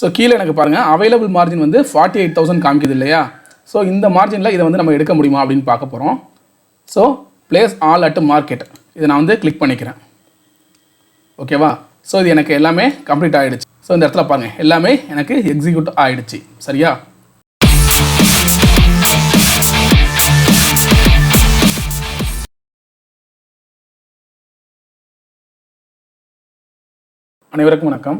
So கீழே எனக்கு பாருங்கள் அவைலபிள் மார்ஜின் வந்து 48,000 காமிக்குது இல்லையா. ஸோ இந்த மார்ஜினில் இதை வந்து நம்ம எடுக்க முடியுமா அப்படின்னு பார்க்க போகிறோம். So place all at market இதை நான் வந்து கிளிக் பண்ணிக்கிறேன். ஓகேவா. ஸோ இது எனக்கு எல்லாமே கம்ப்ளீட் ஆகிடுச்சு. ஸோ இந்த இடத்துல பாருங்கள் எல்லாமே எனக்கு எக்ஸிக்யூட் ஆகிடுச்சு. சரியா. அனைவருக்கும் வணக்கம்.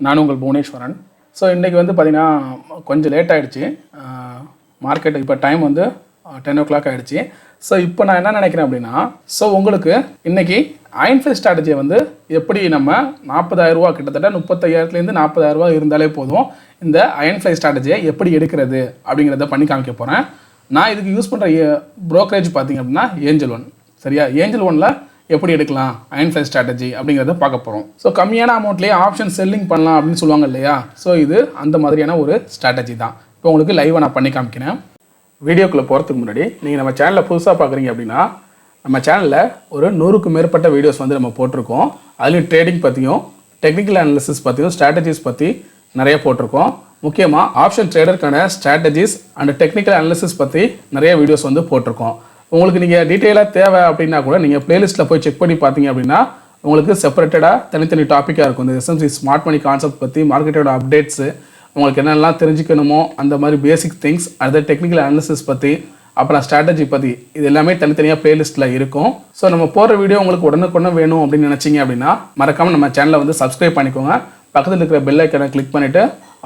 நான் உங்கள் புவனேஸ்வரன். ஸோ இன்றைக்கி வந்து பார்த்திங்கன்னா கொஞ்சம் லேட் ஆகிடுச்சு. மார்க்கெட் இப்போ டைம் வந்து 10 o'clock ஆகிடுச்சு. ஸோ இப்போ நான் என்ன நினைக்கிறேன் அப்படின்னா, ஸோ உங்களுக்கு இன்றைக்கி Ironfly ஸ்ட்ராட்டஜியை வந்து எப்படி நம்ம 40,000 ரூபா கிட்டத்தட்ட 35,000 40,000 ரூபா இருந்தாலே போதும் இந்த Ironfly ஸ்ட்ராட்டஜியை எப்படி எடுக்கிறது அப்படிங்கிறத பண்ணி காமிக்க போகிறேன். நான் இதுக்கு யூஸ் பண்ணுற ப்ரோக்கரேஜ் பார்த்திங்க அப்படின்னா Angelone. சரியா. Angeloneல எப்படி எடுக்கலாம் Ironfly ஸ்ட்ராட்டஜி அப்படிங்கிறத பார்க்க போகிறோம். ஸோ கம்மியான அமௌண்ட்லேயே ஆப்ஷன் செல்லிங் பண்ணலாம் அப்படின்னு சொல்லுவாங்க இல்லையா. ஸோ இது அந்த மாதிரியான ஒரு ஸ்ட்ராட்டஜி தான். இப்போ உங்களுக்கு லைவாக நான் பண்ணி காமிக்கிறேன். வீடியோக்குள்ளே போகிறதுக்கு முன்னாடி நீங்கள் நம்ம சேனலில் புதுசாக பார்க்குறீங்க அப்படின்னா நம்ம சேனலில் ஒரு 100க்கும் மேற்பட்ட வீடியோஸ் வந்து நம்ம போட்டிருக்கோம். அதுலேயும் ட்ரேடிங் பற்றியும் டெக்னிக்கல் அனாலிசிஸ் பற்றியும் ஸ்ட்ராட்டஜிஸ் பற்றி நிறைய போட்டிருக்கோம். முக்கியமாக ஆப்ஷன் ட்ரேடருக்கான ஸ்ட்ராட்டஜிஸ் அண்ட் டெக்னிக்கல் அனாலிசிஸ் பற்றி நிறைய வீடியோஸ் வந்து போட்டிருக்கோம். உங்களுக்கு நீங்கள் டீட்டெயிலாக தேவை அப்படின்னா கூட நீங்கள் ப்ளேலிஸ்ட்டில் போய் செக் பண்ணி பார்த்தீங்க அப்படின்னா உங்களுக்கு செப்பரேட்டடாக தனித்தனி டாப்பிக்காக இருக்கும். இந்த எஸ்எம்சி ஸ்மார்ட் மணி கான்செப்ட் பற்றி மார்க்கெட்டோட அப்டேட்ஸு உங்களுக்கு என்னெல்லாம் தெரிஞ்சுக்கணுமோ அந்த மாதிரி பேசிக் திங்ஸ், அடுத்த டெக்னிக்கல் அனாலிசிஸ் பற்றி, அப்புறம் ஸ்ட்ராட்டஜி பற்றி இது எல்லாமே தனித்தனியாக ப்ளேலிஸ்ட்டில் இருக்கும். ஸோ நம்ம போகிற வீடியோ உங்களுக்கு உடனுக்குடனே வேணும் அப்படின்னு நினச்சிங்க அப்படின்னா மறக்காமல் நம்ம சேனலை வந்து சப்ஸ்கிரைப் பண்ணிக்கோங்க. பக்கத்தில் இருக்கிற பெல் ஐக்கனை கிளிக் பண்ணிவிட்டு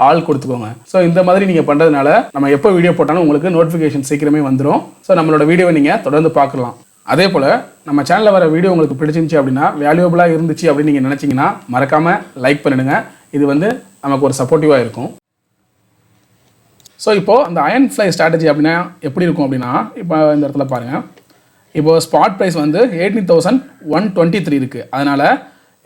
ஆல் கொடுத்துக்கோங்க. ஸோ இந்த மாதிரி நீங்கள் பண்ணுறதுனால நம்ம எப்போ வீடியோ போட்டாலும் உங்களுக்கு நோட்டிஃபிகேஷன் சீக்கிரமே வந்துடும். ஸோ நம்மளோட வீடியோவை நீங்கள் தொடர்ந்து பார்க்கலாம். அதே போல் நம்ம சேனலில் வர வீடியோ உங்களுக்கு பிடிச்சிருந்துச்சி அப்படின்னா வேல்யூபிளாக இருந்துச்சு அப்படின்னு நீங்கள் நினச்சிங்கன்னா மறக்காமல் லைக் பண்ணிடுங்க. இது வந்து நமக்கு ஒரு சப்போர்ட்டிவாக இருக்கும். ஸோ இப்போது அந்த Ironfly ஸ்ட்ராட்டஜி அப்படின்னா எப்படி இருக்கும் அப்படின்னா, இப்போ இந்த இடத்துல பாருங்கள். இப்போது ஸ்பாட் ப்ரைஸ் வந்து 18,123 இருக்குது. அதனால்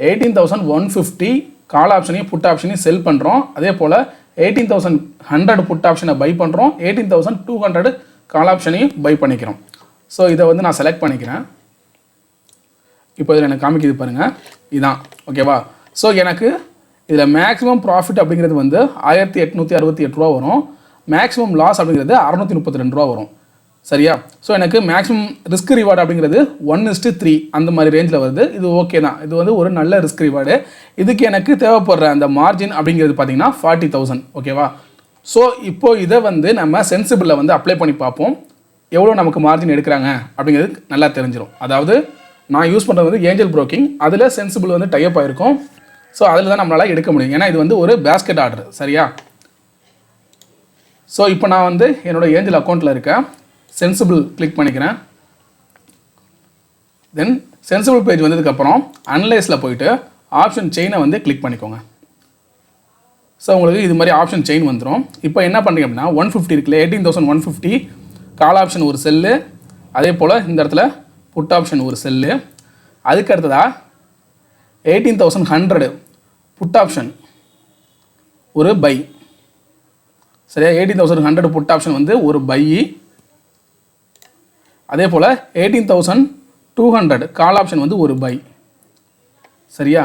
18,150 கால் ஆப்ஷனையும் புட் ஆப்ஷனையும் செல் பண்ணுறோம். அதே போல் 18,100 புட் ஆப்ஷனை பை பண்ணுறோம். 18,200 கால் ஆப்ஷனையும் பை பண்ணிக்கிறோம். ஸோ இதை வந்து நான் செலக்ட் பண்ணிக்கிறேன். இப்போ இதில் எனக்கு காமிக்குது பாருங்கள். இதுதான் ஓகேவா. ஸோ எனக்கு இதில் மேக்ஸிமம் ப்ராஃபிட் அப்படிங்கிறது வந்து 1,868 ரூபா வரும். மேக்ஸிமம் லாஸ் அப்படிங்கிறது 632 ரூபா வரும். சரியா. ஸோ எனக்கு மேக்ஸிமம் ரிஸ்க் ரிவார்டு அப்படிங்கிறது 1:3 அந்த மாதிரி ரேஞ்சில் வருது. இது ஓகே தான். இது வந்து ஒரு நல்ல ரிஸ்க் ரிவார்டு. இதுக்கு எனக்கு தேவைப்படுற அந்த மார்ஜின் அப்படிங்கிறது பார்த்தீங்கன்னா 40,000. ஓகேவா. ஸோ இப்போது இதை வந்து நம்ம சென்சிபிளில் வந்து அப்ளை பண்ணி பார்ப்போம். எவ்வளோ நமக்கு மார்ஜின் எடுக்கிறாங்க அப்படிங்கிறது நல்லா தெரிஞ்சிடும். அதாவது நான் யூஸ் பண்ணுறது வந்து ஏஞ்சல் ப்ரோக்கிங். அதில் சென்சிபிள் வந்து டைப் ஆகிருக்கும். ஸோ அதில் தான் நம்மளால் எடுக்க முடியும். ஏன்னா இது வந்து ஒரு பேஸ்கெட் ஆர்டர். சரியா. ஸோ இப்போ நான் வந்து என்னோடய ஏஞ்சல் அக்கௌண்ட்டில் இருக்க சென்சிபிள் கிளிக் பண்ணிக்கிறேன். தென் சென்சிபிள் பேஜ் வந்ததுக்கப்புறம் அனலைஸில் போயிட்டு ஆப்ஷன் செயினை வந்து கிளிக் பண்ணிக்கோங்க. ஸோ உங்களுக்கு இது மாதிரி ஆப்ஷன் செயின் வந்துடும். இப்போ என்ன பண்ணுறீங்க அப்படின்னா 150 இருக்குல்ல, 18,150 கால் ஆப்ஷன் ஒரு செல்லு, அதே போல் இந்த இடத்துல புட் ஆப்ஷன் ஒரு செல்லு, அதுக்கு அடுத்ததாக 18,100 புட் ஆப்ஷன் ஒரு பை. சரியா. 18,100 புட் ஆப்ஷன் வந்து ஒரு பை. அதே போல் 18,200 கால் ஆப்ஷன் வந்து ஒரு பை. சரியா.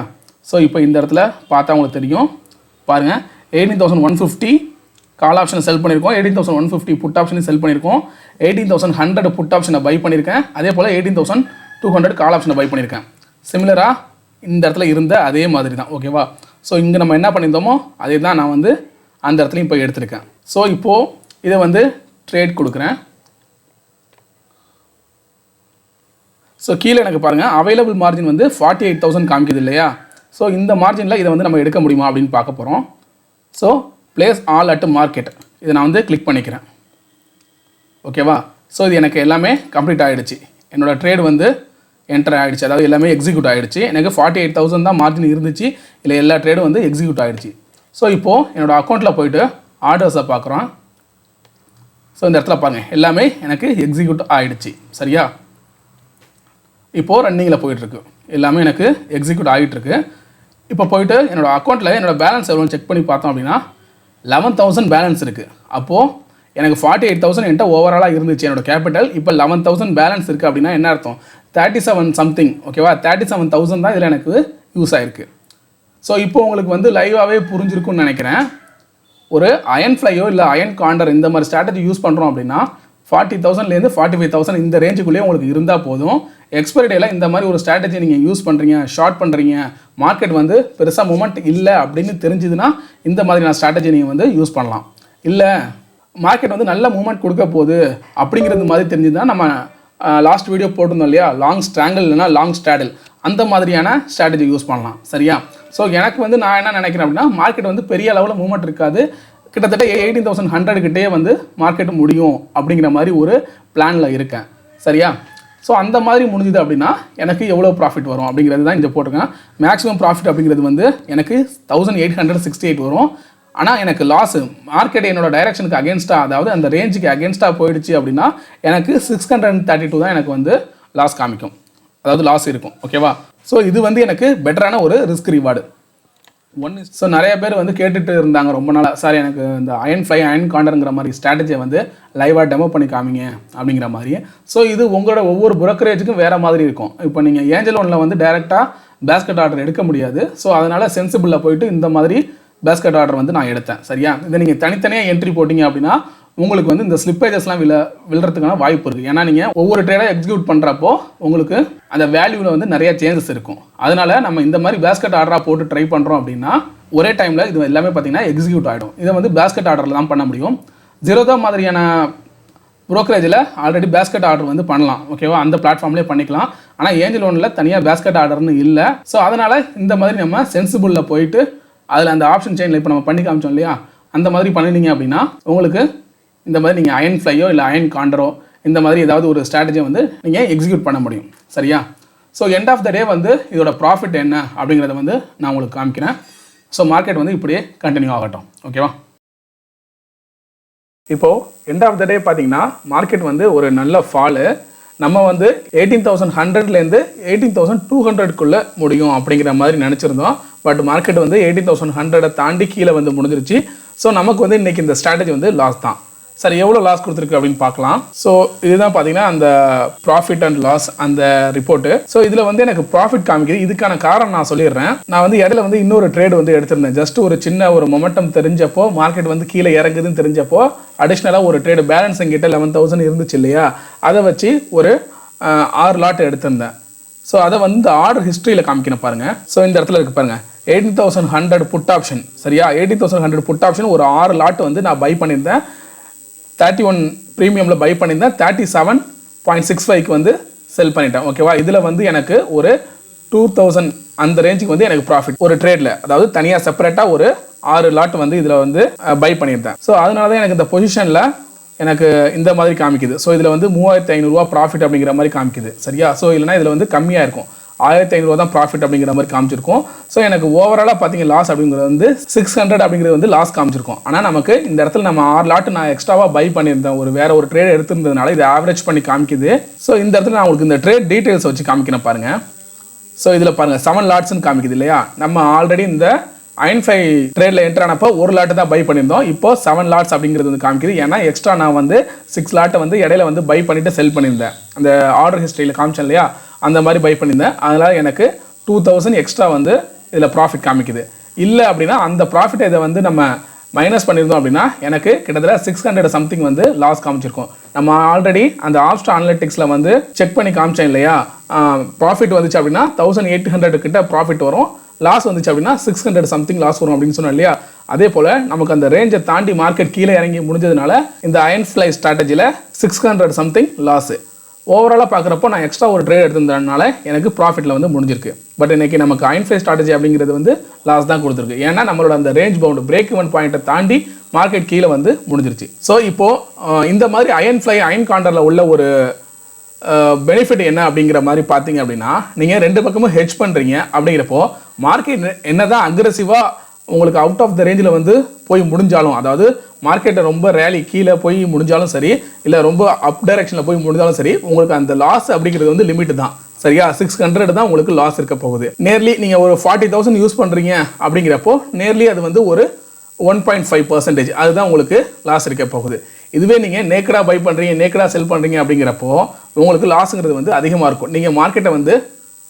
ஸோ இப்போ இந்த இடத்துல பார்த்தா உங்களுக்கு தெரியும் பாருங்கள். 18,150 கால் ஆப்ஷனை செல் பண்ணியிருக்கோம். 18,150 புட் ஆப்ஷனை செல் பண்ணியிருக்கோம். 18,100 புட் ஆப்ஷனை பை பண்ணியிருக்கேன். அதே போல் 18,200 கால் ஆப்ஷனை பை பண்ணியிருக்கேன். சிமிலராக இந்த இடத்துல இருந்த அதே மாதிரி தான். ஓகேவா. ஸோ இங்கே நம்ம என்ன பண்ணியிருந்தோமோ அதே தான் நான் வந்து அந்த இடத்துலையும் போய் எடுத்திருக்கேன். ஸோ இப்போது இதை வந்து ட்ரேட் கொடுக்குறேன். ஸோ கீழே எனக்கு பாருங்கள் அவைலபிள் மார்ஜின் வந்து 48,000 காமிக்குது இல்லையா. ஸோ இந்த மார்ஜினில் இதை வந்து நம்ம எடுக்க முடியுமா அப்படின்னு பார்க்க போகிறோம். So place all at market இதை நான் வந்து கிளிக் பண்ணிக்கிறேன். ஓகேவா. ஸோ இது எனக்கு எல்லாமே கம்ப்ளீட் ஆகிடுச்சு. என்னோடய ட்ரேட் வந்து என்டர் ஆகிடுச்சு. அதாவது எல்லாமே எக்ஸிக்யூட் ஆகிடுச்சு. எனக்கு 48,000 தான் மார்ஜின் இருந்துச்சு. இல்லை எல்லா ட்ரேடும் வந்து எக்ஸிக்யூட் ஆகிடுச்சு. ஸோ இப்போது என்னோடய அக்கௌண்ட்டில் போய்ட்டு ஆர்டர்ஸை பார்க்குறோம். ஸோ இந்த இடத்துல பாருங்கள் எல்லாமே எனக்கு எக்ஸிக்யூட் ஆகிடுச்சு. சரியா. இப்போது ரன்னிங்கில் போயிட்டுருக்கு. எல்லாமே எனக்கு எக்ஸிக்யூட் ஆகிட்டுருக்கு. இப்போ போயிட்டு என்னோடய அக்கௌண்ட்டில் என்னோடய பேலன்ஸ் எவ்வளோன்னு செக் பண்ணி பார்த்தோம் அப்படின்னா 11,000 பேலன்ஸ் இருக்குது. அப்போது எனக்கு 48,000 என்கிட்ட ஓவராலாக இருந்துச்சு என்னோடய கேபிட்டல். இப்போ 11,000 பேலன்ஸ் இருக்குது அப்படின்னா என்ன அர்த்தம், 37 சம்திங். ஓகேவா. 37,000 தான் இதில் எனக்கு யூஸ் ஆகிருக்கு. ஸோ இப்போ உங்களுக்கு வந்து லைவாகவே புரிஞ்சிருக்குன்னு நினைக்கிறேன். ஒரு அயன்ஃப்ளையோ இல்லை அயன் காண்டர் இந்த மாதிரி ஸ்ட்ராட்டஜி யூஸ் பண்ணுறோம் அப்படின்னா 40,000லேருந்து 45,000 இந்த ரேஞ்சுக்குள்ளேயே உங்களுக்கு இருந்தால் போதும். எக்ஸ்பைரி டேல இந்த மாதிரி ஒரு ஸ்ட்ராட்டஜி நீங்கள் யூஸ் பண்ணுறீங்க, ஷார்ட் பண்ணுறீங்க, மார்க்கெட் வந்து பெருசாக மூமெண்ட் இல்லை அப்படின்னு தெரிஞ்சுதுன்னா இந்த மாதிரியான ஸ்ட்ராட்டஜி நீங்கள் வந்து யூஸ் பண்ணலாம். இல்லை மார்க்கெட் வந்து நல்ல மூமெண்ட் கொடுக்க போகுது அப்படிங்கிறது மாதிரி தெரிஞ்சுதுன்னா நம்ம லாஸ்ட் வீடியோ போட்டிருந்தோம் இல்லையா, லாங் ஸ்ட்ராங்கிள் இல்லைனா லாங் ஸ்ட்ராடில், அந்த மாதிரியான ஸ்ட்ராட்டஜி யூஸ் பண்ணலாம். சரியா? ஸோ எனக்கு வந்து நான் என்ன நினைக்கிறேன் அப்படின்னா, மார்க்கெட் வந்து பெரிய லெவலில் மூவ்மெண்ட் இருக்காது, கிட்டத்தட்ட 18,100 கிட்டே வந்து மார்க்கெட் முடியும் அப்படிங்கிற மாதிரி ஒரு பிளானில் இருக்கேன். சரியா? ஸோ அந்த மாதிரி முடிஞ்சுது அப்படின்னா எனக்கு எவ்வளோ ப்ராஃபிட் வரும் அப்படிங்கிறது தான் இங்கே போட்டிருக்கேன். மேக்ஸிமம் ப்ராஃபிட் அப்படிங்கிறது வந்து எனக்கு 1868 வரும். ஆனால் எனக்கு லாஸு மார்க்கெட் என்னோட டைரக்ஷனுக்கு அகேன்ஸ்டாக, அதாவது அந்த ரேஞ்சுக்கு அகேன்ஸ்டாக போயிடுச்சு அப்படின்னா எனக்கு 632 தான் எனக்கு வந்து லாஸ் காமிக்கும், அதாவது லாஸ் இருக்கும். ஓகேவா? ஸோ இது வந்து எனக்கு பெட்டரான ஒரு ரிஸ்க் ரிவார்டு. ஸோ நிறைய பேர் வந்து கேட்டுட்டு இருந்தாங்க ரொம்ப நாளாக, சார் எனக்கு இந்த அயன்ஃப்ளை அயன் காண்டருங்கிற மாதிரி ஸ்ட்ராட்டஜியை வந்து லைவாக டெமோ பண்ணி காமிங்க அப்படிங்கிற மாதிரி. ஸோ இது உங்களோட ஒவ்வொரு புரோக்கரேஜுக்கும் வேறு மாதிரி இருக்கும். இப்போ நீங்கள் ஏஞ்சலோனில் வந்து டைரெக்டாக பேஸ்கெட் ஆர்டர் எடுக்க முடியாது. ஸோ அதனால் சென்சிபிளில் போயிட்டு இந்த மாதிரி பேஸ்கெட் ஆர்டர் வந்து நான் எடுத்தேன். சரியா? இதை நீங்கள் தனித்தனியாக என்ட்ரி போட்டிங்க அப்படின்னா உங்களுக்கு வந்து இந்த ஸ்லிப்பேஜஸ்லாம் விழுறதுக்கான வாய்ப்பு இருக்குது. ஏன்னா நீங்கள் ஒவ்வொரு ட்ரேடாக எக்ஸிக்யூட் பண்ணுறப்போ உங்களுக்கு அந்த வேல்யூவில் வந்து நிறைய சேஞ்சஸ் இருக்கும். அதனால் நம்ம இந்த மாதிரி பேஸ்கெட் ஆர்டராக போட்டு ட்ரை பண்ணுறோம் அப்படின்னா ஒரே டைமில் இது எல்லாமே பார்த்தீங்கன்னா எக்ஸிக்யூட் ஆகிடும். இதை வந்து பேஸ்கெட் ஆர்டரில் தான் பண்ண முடியும். ஜீரோதா மாதிரியான ப்ரோக்கரேஜில் ஆல்ரெடி பேஸ்கெட் ஆர்டர் வந்து பண்ணலாம். ஓகேவா? அந்த பிளாட்ஃபார்ம்லேயே பண்ணிக்கலாம். ஆனால் ஏஞ்சலோனில் தனியாக பேஸ்கெட் ஆர்டர்னு இல்லை. ஸோ அதனால் இந்த மாதிரி நம்ம சென்சிபிளில் போயிட்டு அதில் அந்த ஆப்ஷன் செயினில் இப்போ நம்ம பண்ணி காமிச்சோம் இல்லையா, அந்த மாதிரி பண்ணினீங்க அப்படின்னா உங்களுக்கு இந்த மாதிரி நீங்கள் அயன்ஃப்ளையோ இல்லை அயன் காண்டரோ இந்த மாதிரி ஏதாவது ஒரு ஸ்ட்ராட்டஜியை வந்து நீங்கள் எக்ஸிக்யூட் பண்ண முடியும். சரியா? ஸோ எண்ட் ஆஃப் த டே வந்து இதோட ப்ராஃபிட் என்ன அப்படிங்கிறத வந்து நான் உங்களுக்கு காமிக்கிறேன். ஸோ மார்க்கெட் வந்து இப்படியே கண்டினியூ ஆகட்டும். ஓகேவா? இப்போது எண்ட் ஆஃப் த டே பார்த்தீங்கன்னா மார்க்கெட் வந்து ஒரு நல்ல ஃபாலு. நம்ம வந்து 18,100லேருந்து 18,200க்குள்ளே முடியும் அப்படிங்கிற மாதிரி நினச்சிருந்தோம். பட் மார்க்கெட் வந்து 18,100 தாண்டி கீழே வந்து முடிஞ்சிருச்சு. ஸோ நமக்கு வந்து இன்றைக்கி இந்த ஸ்ட்ராட்டஜி வந்து லாஸ் தான். சரி, எவ்வளோ லாஸ் கொடுத்துருக்கு அப்படின்னு பார்க்கலாம். ஸோ இதுதான் பார்த்தீங்கன்னா அந்த ப்ராஃபிட் அண்ட் லாஸ் அந்த ரிப்போர்ட்டு. ஸோ இதில் வந்து எனக்கு ப்ராஃபிட் காமிக்குது. இதுக்கான காரணம் நான் சொல்லிடுறேன். நான் வந்து இடையில வந்து இன்னொரு ட்ரேட் வந்து எடுத்திருந்தேன். ஜஸ்ட் ஒரு சின்ன ஒரு மொமெண்டம் தெரிஞ்சப்போ, மார்க்கெட் வந்து கீழே இறங்குதுன்னு தெரிஞ்சப்போ அடிஷ்னலாக ஒரு ட்ரேடு பேலன்ஸ் எங்கிட்ட 11,000 இருந்துச்சு இல்லையா, அதை வச்சு ஒரு 6 லாட் எடுத்திருந்தேன். ஸோ அதை வந்து ஆர்டர் ஹிஸ்ட்ரியில் காமிக்கணும் பாருங்கள். ஸோ இந்த இடத்துல இருக்கு பாருங்கள், 18,100 புட் ஆப்ஷன். சரியா? 18,100 புட் ஆப்ஷன் ஒரு 6 லாட் வந்து நான் பை பண்ணியிருந்தேன். 31 ப்ரீமியமில் பை பண்ணியிருந்தேன். 37.65க்கு வந்து செல் பண்ணிட்டேன். ஓகேவா? இதில் வந்து எனக்கு ஒரு 2,000 அந்த ரேஞ்சுக்கு வந்து எனக்கு ப்ராஃபிட் ஒரு ட்ரேடில், அதாவது தனியாக செப்பரேட்டாக ஒரு 6 லாட் வந்து இதில் வந்து பை பண்ணியிருந்தேன். ஸோ அதனால தான் எனக்கு இந்த பொசிஷனில் எனக்கு இந்த மாதிரி காமிக்குது. ஸோ இதில் வந்து 3,500 ப்ராஃபிட் அப்படிங்கிற மாதிரி காமிக்குது. சரியா? ஸோ இல்லைனா இதில் வந்து கம்மியாக இருக்கும், 1,500 தான் ப்ராஃபிட் அப்படிங்கிற மாதிரி காமிச்சிருக்கும். ஸோ எனக்கு ஓவராலாக பார்த்தீங்க லாஸ் அப்படிங்கிறது வந்து 600 அப்படிங்கிறது வந்து லாஸ் காமிச்சிருக்கும். ஆனால் நமக்கு இந்த இடத்துல நம்ம 6 லாட்டு நான் எக்ஸ்ட்ராவாக பை பண்ணியிருந்தேன், ஒரு வேறு ஒரு ட்ரேட் எடுத்திருந்ததுனால இது ஆவரேஜ் பண்ணி காமிக்குது. ஸோ இந்த இடத்துல நான் உங்களுக்கு இந்த ட்ரேட் டீட்டெயில்ஸ் வச்சு காமிக்கிறேன் பாருங்கள். ஸோ இதில் பாருங்கள் 7 லாட்ஸ்ன்னு காமிக்குது இல்லையா. நம்ம ஆல்ரெடி இந்த அயன்ஃப்ளை ட்ரேடில் என்ட்ரு ஆனப்போ ஒரு லாட்டு தான் பை பண்ணியிருந்தோம். இப்போ 7 லாட்ஸ் அப்படிங்கிறது வந்து காமிக்குது. ஏன்னா எக்ஸ்ட்ரா நான் வந்து 6 லாட்டை வந்து இடையில வந்து பை பண்ணிவிட்டு செல் பண்ணியிருந்தேன். அந்த ஆர்டர் ஹிஸ்ட்ரியில் காமிச்சேன் இல்லையா, அந்த மாதிரி பை பண்ணியிருந்தேன். அதனால் எனக்கு 2,000 எக்ஸ்ட்ரா வந்து இதில் ப்ராஃபிட் காமிக்குது. இல்லை அப்படின்னா அந்த ப்ராஃபிட்டை இதை வந்து நம்ம மைனஸ் பண்ணியிருந்தோம் அப்படின்னா எனக்கு கிட்டத்தட்ட 600 சம்திங் வந்து லாஸ் காமிச்சிருக்கோம். நம்ம ஆல்ரெடி அந்த ஆப்ஸ்டா அனலிட்டிக்ஸில் வந்து செக் பண்ணி காமிச்சேன் இல்லையா, ப்ராஃபிட் வந்துச்சு அப்படின்னா 1,800 கிட்ட ப்ராஃபிட் வரும், லாஸ் வந்துச்சு அப்படின்னா 600 சம்திங் லாஸ் வரும் அப்படின்னு சொன்னோம் இல்லையா. அதே போல் நமக்கு அந்த ரேஞ்சை தாண்டி மார்க்கெட் கீழே இறங்கி முடிஞ்சதுனால இந்த அயன்ஃப்ளை ஸ்ட்ராட்டஜியில் 600 சம்திங் லாஸு. ஓவராலாக பார்க்குறப்போ நான் எக்ஸ்ட்ரா ஒரு ட்ரேட் எடுத்திருந்ததுனால எனக்கு ப்ராஃபிட்டில் வந்து முடிஞ்சிருக்கு. பட் இன்றைக்கி நமக்கு அயன்ஃப்ளை ஸ்ட்ராட்டஜி அப்படிங்கிறது வந்து லாஸ் தான் கொடுத்துருக்கு. ஏன்னா நம்மளோட அந்த ரேஞ்ச் பவுண்டு பிரேக் ஈவன் பாயிண்ட்டை தாண்டி மார்க்கெட் கீழே வந்து முடிஞ்சிருச்சு. ஸோ இப்போது இந்த மாதிரி அயன்ஃப்ளை அயன் காண்டரில் உள்ள ஒரு பெனிஃபிட் என்ன அப்படிங்கிற மாதிரி பார்த்தீங்க அப்படின்னா, நீங்கள் 2 பக்கமும் ஹெட்ஜ் பண்ணுறீங்க. அப்படிங்கிறப்போ மார்க்கெட் என்ன தான் அக்ரெசிவாக உங்களுக்கு அவுட் ஆஃப் த ரேஞ்சில் வந்து போய் முடிஞ்சாலும், அதாவது மார்க்கெட்டை ரொம்ப ரேலி கீழே போய் முடிஞ்சாலும் சரி, இல்லை ரொம்ப அப் டைரெக்ஷனில் போய் முடிஞ்சாலும் சரி, உங்களுக்கு அந்த லாஸ் அப்படிங்கிறது வந்து லிமிட் தான். சரியா? 600 தான் உங்களுக்கு லாஸ் இருக்க போகுது. நேர்லி நீங்கள் ஒரு 40,000 யூஸ் பண்ணுறீங்க அப்படிங்கிறப்போ நேர்லி அது வந்து ஒரு 1.5% அதுதான் உங்களுக்கு லாஸ் இருக்க போகுது. இதுவே நீங்கள் நேக்கடாக பை பண்ணுறீங்க, நேக்கடாக செல் பண்ணுறீங்க அப்படிங்கிறப்போ உங்களுக்கு லாஸுங்கிறது வந்து அதிகமாக இருக்கும். நீங்கள் மார்க்கெட்டை வந்து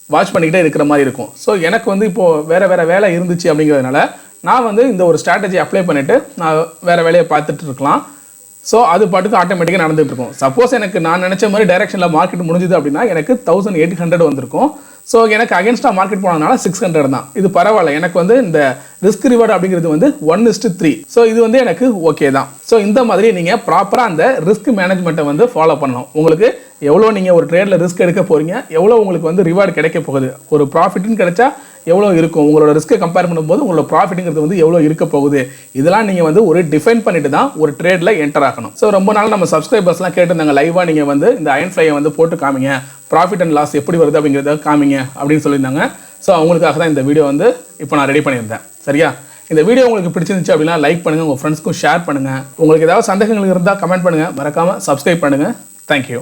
வாட்ச் பண்ணிக்கிட்டே இருக்கிற மாதிரி இருக்கும். ஸோ எனக்கு வந்து இப்போது வேறு வேலை இருந்துச்சு அப்படிங்கிறதுனால நான் வந்து இந்த ஒரு ஸ்ட்ராட்டஜி அப்ளை பண்ணிவிட்டு நான் வேறு வேலையை பார்த்துட்டு இருக்கலாம். ஸோ அது பாட்டுக்கு ஆட்டோமேட்டிக்காக நடந்துகிட்டு இருக்கும். சப்போஸ் எனக்கு நான் நினச்ச மாதிரி டைரெக்ஷனில் மார்க்கெட் முடிஞ்சுது அப்படின்னா எனக்கு 1800 வந்திருக்கும். ஸோ எனக்கு அகேன்ஸ்டாக மார்க்கெட் போனதுனால 600 தான். இது பரவாயில்ல. எனக்கு வந்து இந்த ரிஸ்க் ரிவார்டு அப்படிங்கிறது வந்து 1:3. ஸோ இது வந்து எனக்கு ஓகே தான். ஸோ இந்த மாதிரி நீங்கள் ப்ராப்பராக அந்த ரிஸ்க் மேனேஜ்மெண்ட்டை வந்து ஃபாலோ பண்ணணும். உங்களுக்கு எவ்வளோ நீங்கள் ஒரு ட்ரேடில் ரிஸ்க் எடுக்க போகிறீங்க, எவ்வளோ உங்களுக்கு வந்து ரிவார்டு கிடைக்க போகுது, ஒரு ப்ராஃபிட்னு கிடைச்சா எவ்வளோ இருக்கும், உங்களோட ரிஸ்க்கை கம்பேர் பண்ணும்போது உங்களோட ப்ராஃபிட்டுங்கிறது வந்து எவ்வளோ இருக்க போகுது, இதெல்லாம் நீங்கள் வந்து ஒரு டிஃபைன் பண்ணிட்டு தான் ஒரு ட்ரேடில் என்டர் ஆகணும். ஸோ ரொம்ப நாள் நம்ம சப்ஸ்கிரைபர்ஸ்லாம் கேட்டிருந்தாங்க, லைவாக நீங்கள் வந்து இந்த அயன்ஃப்ளையை வந்து போட்டு காமிங்க, ப்ராஃபிட் அண்ட் லாஸ் எப்படி வருது அப்படிங்கிறத காமிங்க அப்படின்னு சொல்லியிருந்தாங்க. ஸோ அவங்களுக்காக தான் இந்த வீடியோ வந்து இப்போ நான் ரெடி பண்ணியிருந்தேன். சரியா? இந்த வீடியோ உங்களுக்கு பிடிச்சிருந்துச்சு அப்படின்னா லைக் பண்ணுங்கள், உங்கள் ஃப்ரெண்ட்ஸ்க்கும் ஷேர் பண்ணுங்கள். உங்களுக்கு ஏதாவது சந்தேகங்கள் இருந்தால் கமெண்ட் பண்ணுங்கள். மறக்காமல் சப்ஸ்கிரைப் பண்ணுங்கள். தேங்க்யூ.